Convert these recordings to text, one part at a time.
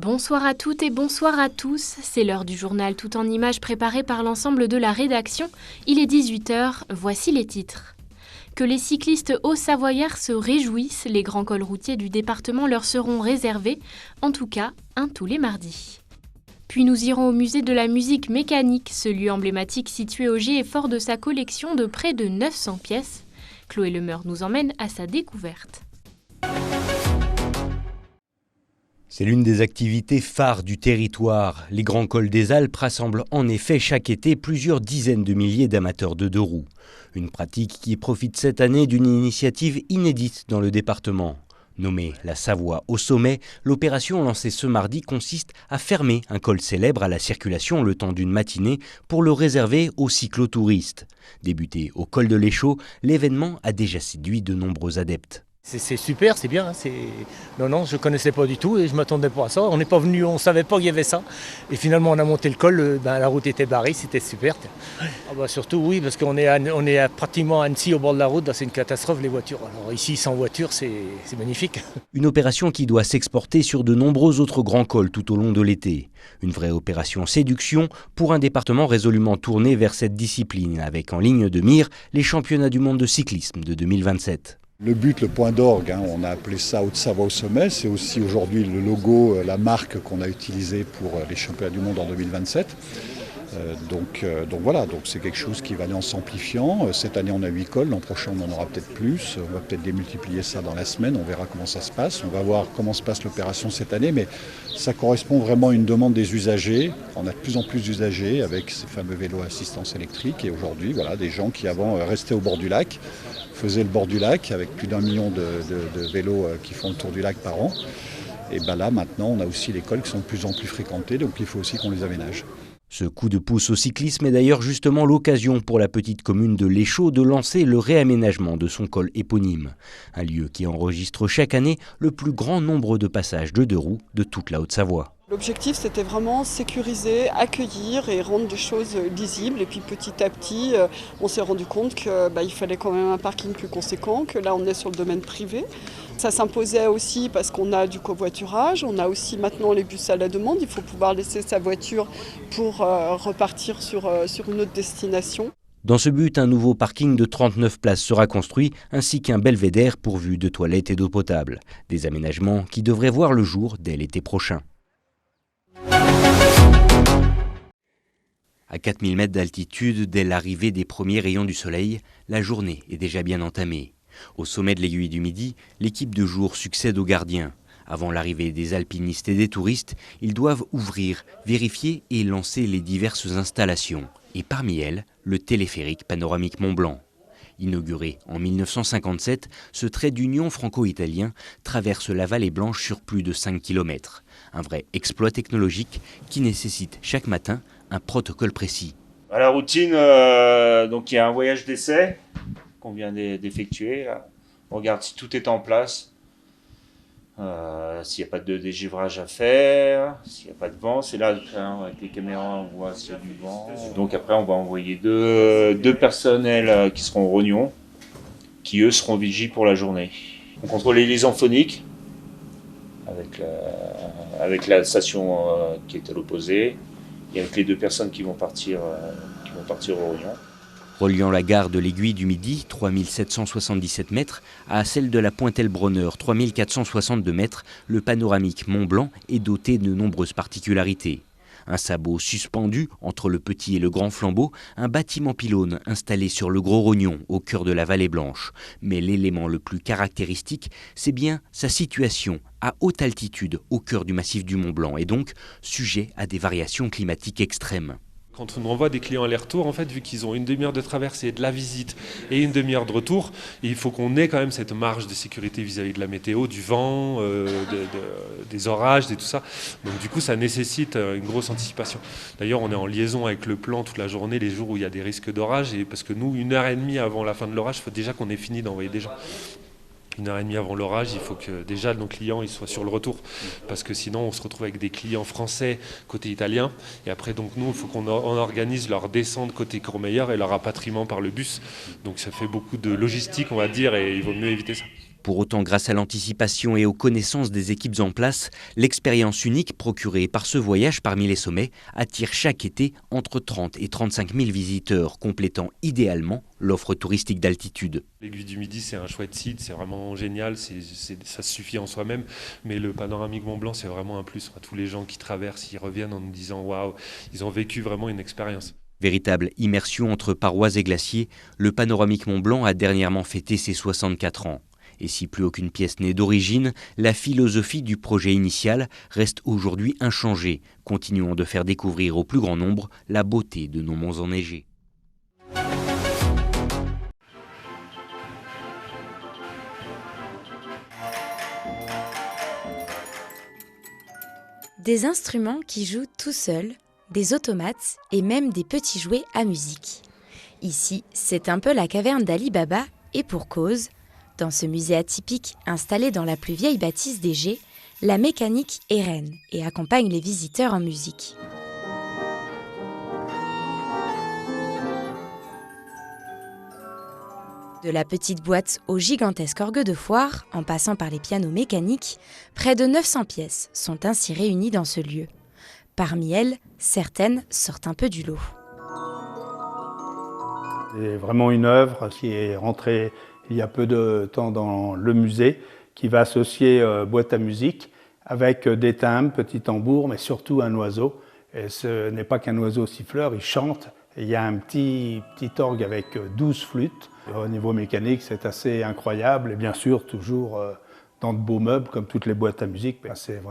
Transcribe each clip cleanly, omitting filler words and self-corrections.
Bonsoir à toutes et bonsoir à tous, c'est l'heure du journal tout en images préparé par l'ensemble de la rédaction. Il est 18h, voici les titres. Que les cyclistes hauts-savoyards se réjouissent, les grands cols routiers du département leur seront réservés, en tout cas, tous les mardis. Puis nous irons au musée de la musique mécanique, ce lieu emblématique situé au Gy est fort de sa collection de près de 900 pièces. Chloé Lemeur nous emmène à sa découverte. C'est l'une des activités phares du territoire. Les Grands Cols des Alpes rassemblent en effet chaque été plusieurs dizaines de milliers d'amateurs de deux roues. Une pratique qui profite cette année d'une initiative inédite dans le département. Nommée la Savoie au sommet, l'opération lancée ce mardi consiste à fermer un col célèbre à la circulation le temps d'une matinée pour le réserver aux cyclotouristes. Débuté au col de l'Échaud, l'événement a déjà séduit de nombreux adeptes. C'est super, c'est bien. Non, je ne connaissais pas du tout et je ne m'attendais pas à ça. On n'est pas venu, on ne savait pas qu'il y avait ça. Et finalement, on a monté le col, la route était barrée, c'était super. Surtout, oui, parce qu'on est pratiquement à Annecy au bord de la route. C'est une catastrophe, les voitures. Alors ici, sans voiture, c'est magnifique. Une opération qui doit s'exporter sur de nombreux autres grands cols tout au long de l'été. Une vraie opération séduction pour un département résolument tourné vers cette discipline, avec en ligne de mire les championnats du monde de cyclisme de 2027. Le but, le point d'orgue, on a appelé ça Haute-Savoie au sommet. C'est aussi aujourd'hui le logo, la marque qu'on a utilisée pour les championnats du monde en 2027. Donc voilà, c'est quelque chose qui va aller en s'amplifiant. Cette année, on a 8 cols, l'an prochain, on en aura peut-être plus. On va peut-être démultiplier ça dans la semaine, on verra comment ça se passe. On va voir comment se passe l'opération cette année, mais ça correspond vraiment à une demande des usagers. On a de plus en plus d'usagers avec ces fameux vélos à assistance électrique. Et aujourd'hui, voilà, des gens qui avant restaient au bord du lac, faisaient le bord du lac avec plus d'1 million de vélos qui font le tour du lac par an. Et là, maintenant, on a aussi les cols qui sont de plus en plus fréquentés, donc il faut aussi qu'on les aménage. Ce coup de pouce au cyclisme est d'ailleurs justement l'occasion pour la petite commune de l'Échaud de lancer le réaménagement de son col éponyme. Un lieu qui enregistre chaque année le plus grand nombre de passages de deux roues de toute la Haute-Savoie. L'objectif, c'était vraiment sécuriser, accueillir et rendre des choses lisibles. Et puis petit à petit, on s'est rendu compte qu'il fallait quand même un parking plus conséquent, que là on est sur le domaine privé. Ça s'imposait aussi parce qu'on a du covoiturage, on a aussi maintenant les bus à la demande. Il faut pouvoir laisser sa voiture pour repartir sur une autre destination. Dans ce but, un nouveau parking de 39 places sera construit, ainsi qu'un belvédère pourvu de toilettes et d'eau potable. Des aménagements qui devraient voir le jour dès l'été prochain. À 4000 mètres d'altitude, dès l'arrivée des premiers rayons du soleil, la journée est déjà bien entamée. Au sommet de l'aiguille du Midi, l'équipe de jour succède aux gardiens. Avant l'arrivée des alpinistes et des touristes, ils doivent ouvrir, vérifier et lancer les diverses installations. Et parmi elles, le téléphérique panoramique Mont-Blanc. Inauguré en 1957, ce trait d'union franco-italien traverse la vallée blanche sur plus de 5 km. Un vrai exploit technologique qui nécessite chaque matin un protocole précis. À la routine, donc il y a un voyage d'essai qu'on vient d'effectuer. On regarde si tout est en place, s'il n'y a pas de dégivrage à faire, s'il n'y a pas de vent. C'est là, avec les caméras, on voit s'il y a du vent. Donc après, on va envoyer deux personnels qui seront rognons, qui eux seront vigies pour la journée. On contrôle les liaisons phoniques avec la station qui est à l'opposé et avec les 2 personnes qui vont partir au Rognon. Reliant la gare de l'Aiguille du Midi, 3777 mètres, à celle de la Pointe-el-Bronner, 3462 mètres, le panoramique Mont-Blanc est doté de nombreuses particularités. Un sabot suspendu entre le petit et le grand flambeau, un bâtiment pylône installé sur le Gros Rognon, au cœur de la vallée blanche. Mais l'élément le plus caractéristique, c'est bien sa situation, à haute altitude, au cœur du massif du Mont-Blanc, et donc sujet à des variations climatiques extrêmes. Quand on envoie des clients aller-retour, en fait, vu qu'ils ont une demi-heure de traversée, de la visite et une demi-heure de retour, il faut qu'on ait quand même cette marge de sécurité vis-à-vis de la météo, du vent, des orages et tout ça. Donc du coup, ça nécessite une grosse anticipation. D'ailleurs, on est en liaison avec le plan toute la journée, les jours où il y a des risques d'orage, et parce que nous, 1h30 avant la fin de l'orage, il faut déjà qu'on ait fini d'envoyer des gens. 1h30 avant l'orage, il faut que déjà nos clients ils soient sur le retour, parce que sinon on se retrouve avec des clients français côté italien, et après donc nous il faut qu'on organise leur descente côté Courmayeur et leur rapatriement par le bus, donc ça fait beaucoup de logistique on va dire, et il vaut mieux éviter ça. Pour autant, grâce à l'anticipation et aux connaissances des équipes en place, l'expérience unique procurée par ce voyage parmi les sommets attire chaque été entre 30 et 35 000 visiteurs, complétant idéalement l'offre touristique d'altitude. L'Aiguille du Midi, c'est un chouette site, c'est vraiment génial, ça suffit en soi-même, mais le panoramique Mont-Blanc, c'est vraiment un plus. Tous les gens qui traversent, ils reviennent en nous disant « waouh, ils ont vécu vraiment une expérience ». Véritable immersion entre parois et glaciers, le panoramique Mont-Blanc a dernièrement fêté ses 64 ans. Et si plus aucune pièce n'est d'origine, la philosophie du projet initial reste aujourd'hui inchangée, continuant de faire découvrir au plus grand nombre la beauté de nos monts enneigés. Des instruments qui jouent tout seuls, des automates et même des petits jouets à musique. Ici, c'est un peu la caverne d'Ali Baba et pour cause. Dans ce musée atypique installé dans la plus vieille bâtisse d'Égée, la mécanique est reine et accompagne les visiteurs en musique. De la petite boîte au gigantesque orgue de foire, en passant par les pianos mécaniques, près de 900 pièces sont ainsi réunies dans ce lieu. Parmi elles, certaines sortent un peu du lot. C'est vraiment une œuvre qui est rentrée il y a peu de temps dans le musée, qui va associer boîte à musique avec des timbres, petits tambours, mais surtout un oiseau. Et ce n'est pas qu'un oiseau siffleur, il chante. Et il y a un petit orgue avec 12 flûtes. Au niveau mécanique, c'est assez incroyable. Et bien sûr, toujours dans de beaux meubles, comme toutes les boîtes à musique. C'est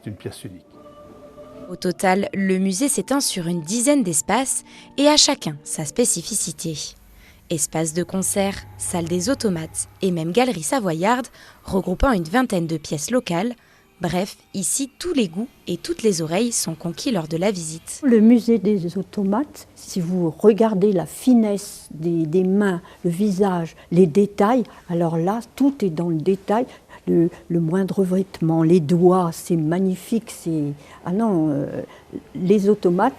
une pièce unique. Au total, le musée s'étend sur une dizaine d'espaces et à chacun sa spécificité. Espace de concert, salle des automates et même galerie savoyarde, regroupant une vingtaine de pièces locales. Bref, ici, tous les goûts et toutes les oreilles sont conquis lors de la visite. Le musée des automates, si vous regardez la finesse des mains, le visage, les détails, alors là, tout est dans le détail. Le moindre vêtement, les doigts, c'est magnifique. Les automates,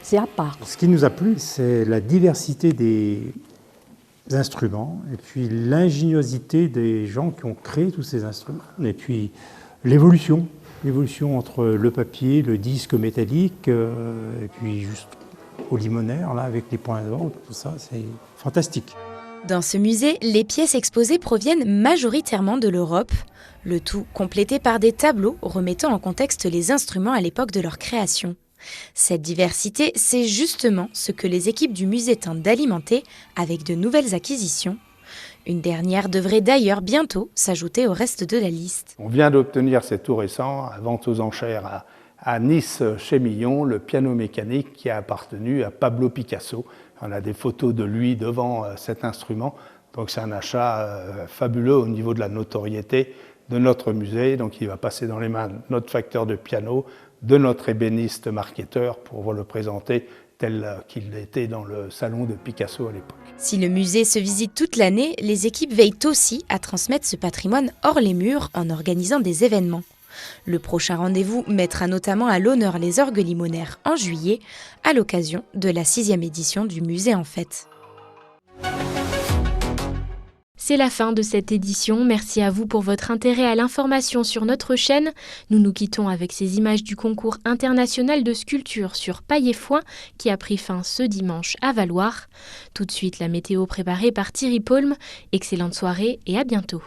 c'est à part. Ce qui nous a plu, c'est la diversité des instruments et puis l'ingéniosité des gens qui ont créé tous ces instruments. Et puis l'évolution entre le papier, le disque métallique et puis juste au limonaire, là, avec les points d'or, tout ça, c'est fantastique. Dans ce musée, les pièces exposées proviennent majoritairement de l'Europe, le tout complété par des tableaux remettant en contexte les instruments à l'époque de leur création. Cette diversité, c'est justement ce que les équipes du musée tentent d'alimenter avec de nouvelles acquisitions. Une dernière devrait d'ailleurs bientôt s'ajouter au reste de la liste. On vient d'obtenir, c'est tout récent, à vente aux enchères à Nice chez Millon, le piano mécanique qui a appartenu à Pablo Picasso. On a des photos de lui devant cet instrument, donc c'est un achat fabuleux au niveau de la notoriété de notre musée. Donc il va passer dans les mains de notre facteur de piano, de notre ébéniste marketeur pour le présenter tel qu'il était dans le salon de Picasso à l'époque. Si le musée se visite toute l'année, les équipes veillent aussi à transmettre ce patrimoine hors les murs en organisant des événements. Le prochain rendez-vous mettra notamment à l'honneur les orgues limonaires en juillet, à l'occasion de la 6e édition du musée en fête. C'est la fin de cette édition. Merci à vous pour votre intérêt à l'information sur notre chaîne. Nous nous quittons avec ces images du concours international de sculpture sur paille et foin qui a pris fin ce dimanche à Valloire. Tout de suite, la météo préparée par Thierry Paulme. Excellente soirée et à bientôt.